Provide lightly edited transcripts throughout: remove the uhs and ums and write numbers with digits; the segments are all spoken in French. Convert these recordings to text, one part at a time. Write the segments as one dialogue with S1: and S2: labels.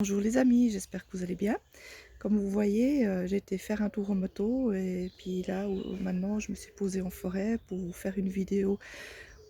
S1: Bonjour les amis, j'espère que vous allez bien. Comme vous voyez, j'ai été faire un tour en moto et puis là maintenant je me suis posée en forêt pour vous faire une vidéo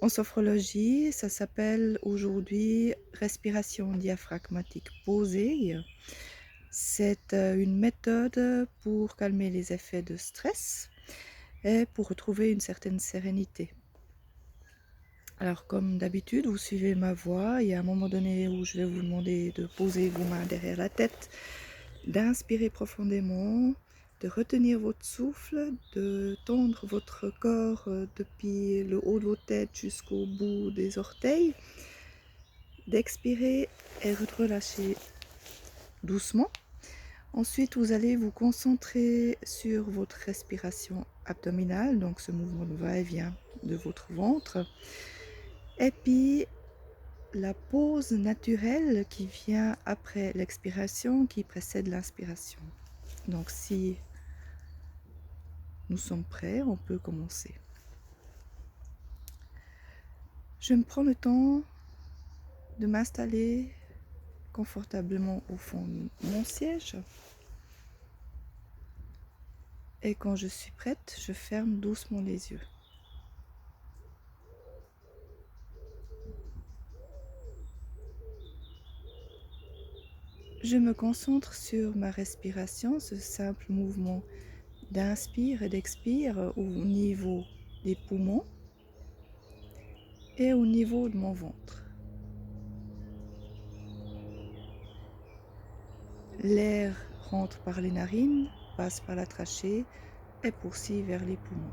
S1: en sophrologie. Ça s'appelle aujourd'hui respiration diaphragmatique posée. C'est une méthode pour calmer les effets de stress et pour retrouver une certaine sérénité. Alors comme d'habitude, vous suivez ma voix. Il y a un moment donné où je vais vous demander de poser vos mains derrière la tête, d'inspirer profondément, de retenir votre souffle, de tendre votre corps depuis le haut de votre tête jusqu'au bout des orteils, d'expirer et de relâcher doucement. Ensuite, vous allez vous concentrer sur votre respiration abdominale, donc ce mouvement de va-et-vient de votre ventre. Et puis, la pause naturelle qui vient après l'expiration, qui précède l'inspiration. Donc si nous sommes prêts, on peut commencer. Je me prends le temps de m'installer confortablement au fond de mon siège. Et quand je suis prête, je ferme doucement les yeux. Je me concentre sur ma respiration, ce simple mouvement d'inspire et d'expire au niveau des poumons et au niveau de mon ventre. L'air rentre par les narines, passe par la trachée et poursuit vers les poumons.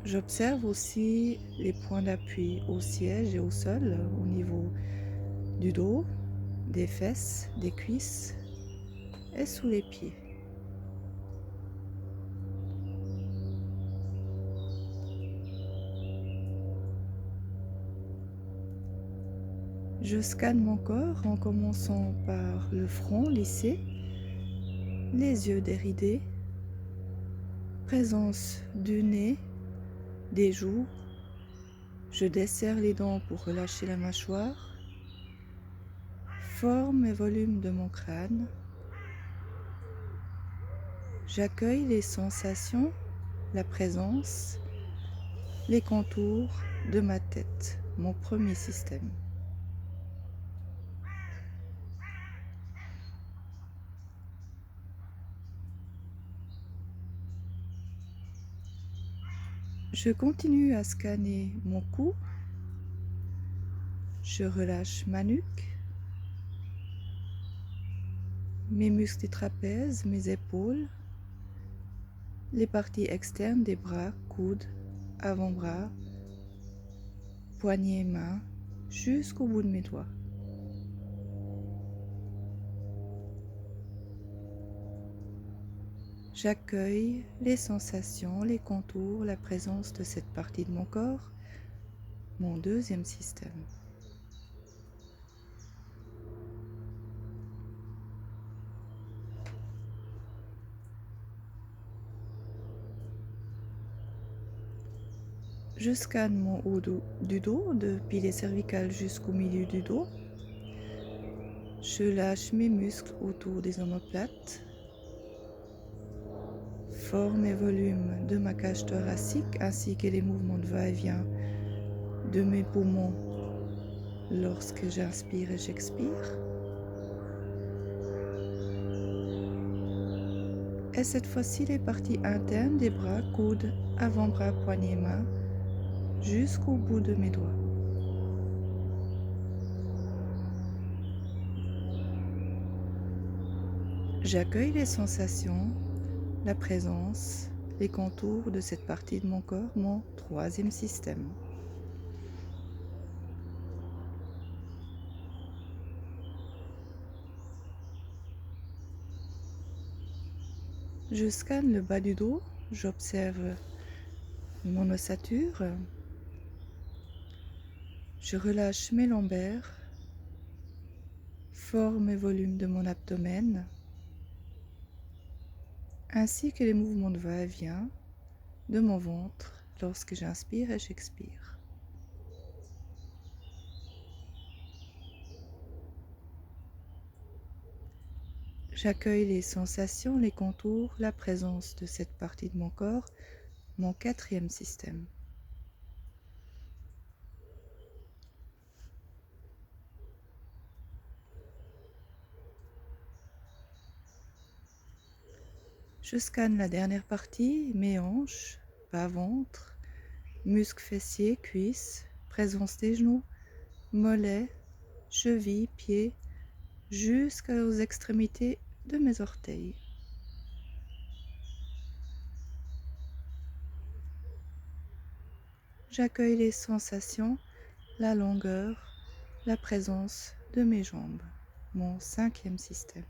S1: J'observe aussi les points d'appui au siège et au sol, au niveau du dos, des fesses, des cuisses et sous les pieds. Je scanne mon corps en commençant par le front lissé, les yeux déridés, présence du nez, des joues. Je desserre les dents pour relâcher la mâchoire, forme et volume de mon crâne. J'accueille les sensations, la présence, les contours de ma tête, mon premier système. Je continue à scanner mon cou. Je relâche ma nuque, mes muscles des trapèzes, mes épaules, les parties externes des bras, coudes, avant-bras, poignets, mains, jusqu'au bout de mes doigts. J'accueille les sensations, les contours, la présence de cette partie de mon corps, mon deuxième système. Je scanne mon haut du dos, depuis les cervicales jusqu'au milieu du dos. Je lâche mes muscles autour des omoplates. Forme et volume de ma cage thoracique ainsi que les mouvements de va-et-vient de mes poumons lorsque j'inspire et j'expire. Et cette fois-ci, les parties internes des bras, coudes, avant-bras, poignets, mains, jusqu'au bout de mes doigts. J'accueille les sensations, la présence, les contours de cette partie de mon corps, mon troisième système. Je scanne le bas du dos, j'observe mon ossature, je relâche mes lombaires, forme et volume de mon abdomen, ainsi que les mouvements de va-et-vient de mon ventre lorsque j'inspire et j'expire. J'accueille les sensations, les contours, la présence de cette partie de mon corps, mon quatrième système. Je scanne la dernière partie, mes hanches, bas-ventre, muscles fessiers, cuisses, présence des genoux, mollets, chevilles, pieds, jusqu'aux extrémités de mes orteils. J'accueille les sensations, la longueur, la présence de mes jambes, mon cinquième système.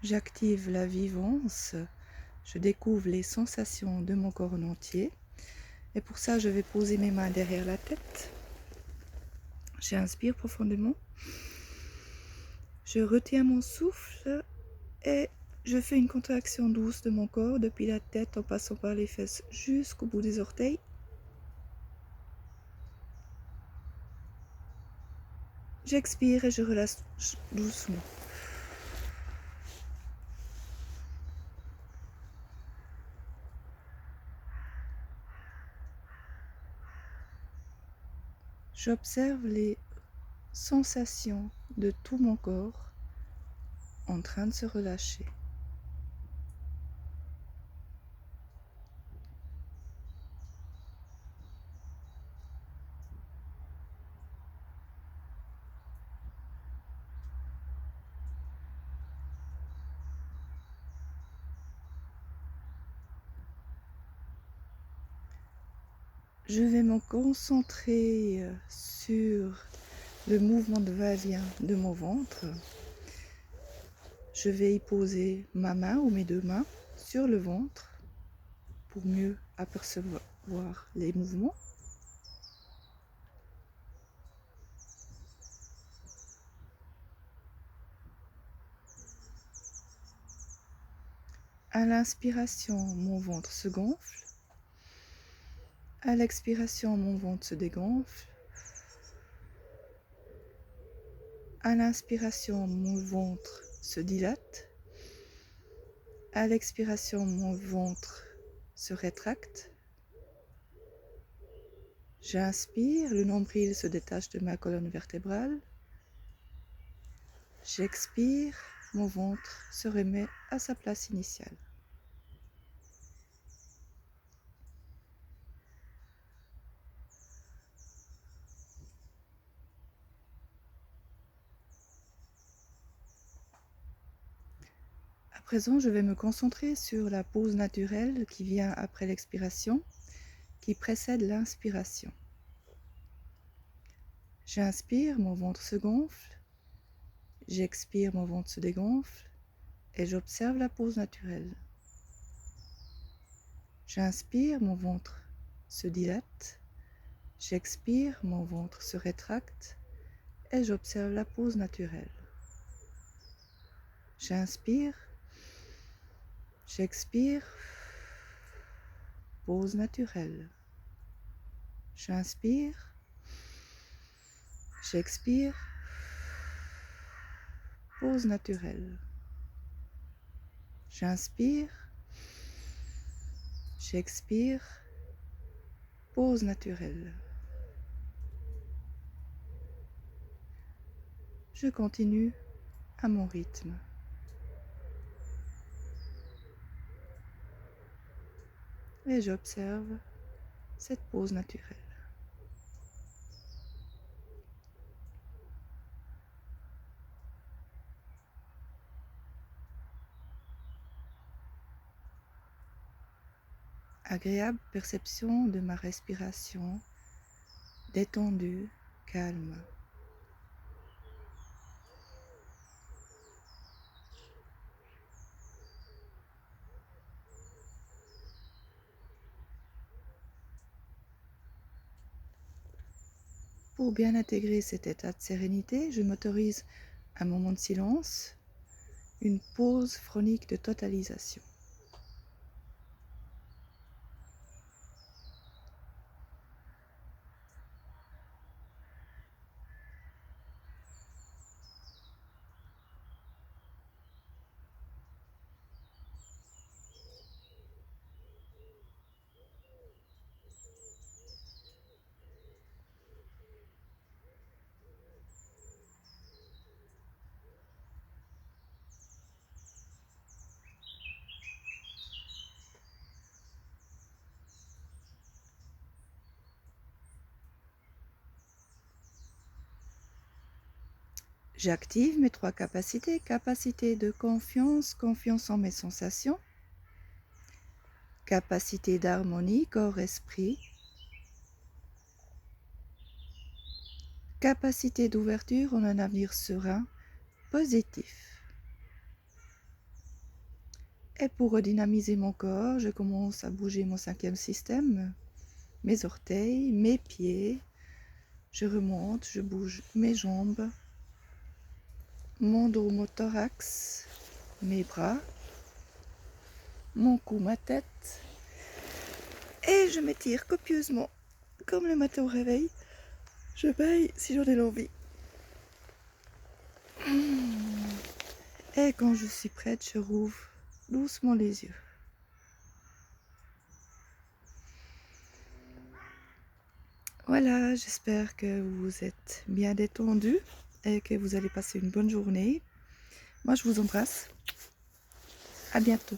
S1: J'active la vivance, je découvre les sensations de mon corps en entier. Et pour ça, je vais poser mes mains derrière la tête. J'inspire profondément. Je retiens mon souffle et je fais une contraction douce de mon corps depuis la tête en passant par les fesses jusqu'au bout des orteils. J'expire et je relâche doucement. J'observe les sensations de tout mon corps en train de se relâcher. Je vais me concentrer sur le mouvement de va-et-vient de mon ventre. Je vais y poser ma main ou mes deux mains sur le ventre pour mieux apercevoir les mouvements. À l'inspiration, mon ventre se gonfle. À l'expiration, mon ventre se dégonfle. À l'inspiration, mon ventre se dilate. À l'expiration, mon ventre se rétracte. J'inspire, le nombril se détache de ma colonne vertébrale. J'expire, mon ventre se remet à sa place initiale. À présent, je vais me concentrer sur la pause naturelle qui vient après l'expiration, qui précède l'inspiration. J'inspire, mon ventre se gonfle. J'expire, mon ventre se dégonfle. Et j'observe la pause naturelle. J'inspire, mon ventre se dilate. J'expire, mon ventre se rétracte. Et j'observe la pause naturelle. J'inspire. J'expire. Pause naturelle. J'inspire. J'expire. Pause naturelle. J'inspire. J'expire. Pause naturelle. Je continue à mon rythme. Et j'observe cette pause naturelle. Agréable perception de ma respiration, détendue, calme. Pour bien intégrer cet état de sérénité, je m'autorise un moment de silence, une pause chronique de totalisation. J'active mes 3 capacités. Capacité de confiance, confiance en mes sensations. Capacité d'harmonie, corps-esprit. Capacité d'ouverture en un avenir serein, positif. Et pour redynamiser mon corps, je commence à bouger mon 5e système, mes orteils, mes pieds. Je remonte, je bouge mes jambes, mon dos, mon thorax, mes bras, mon cou, ma tête. Et je m'étire copieusement, comme le matin au réveil. Je baille si j'en ai l'envie. Et quand je suis prête, je rouvre doucement les yeux. Voilà, j'espère que vous êtes bien détendu et que vous allez passer une bonne journée. Moi, je vous embrasse. À bientôt.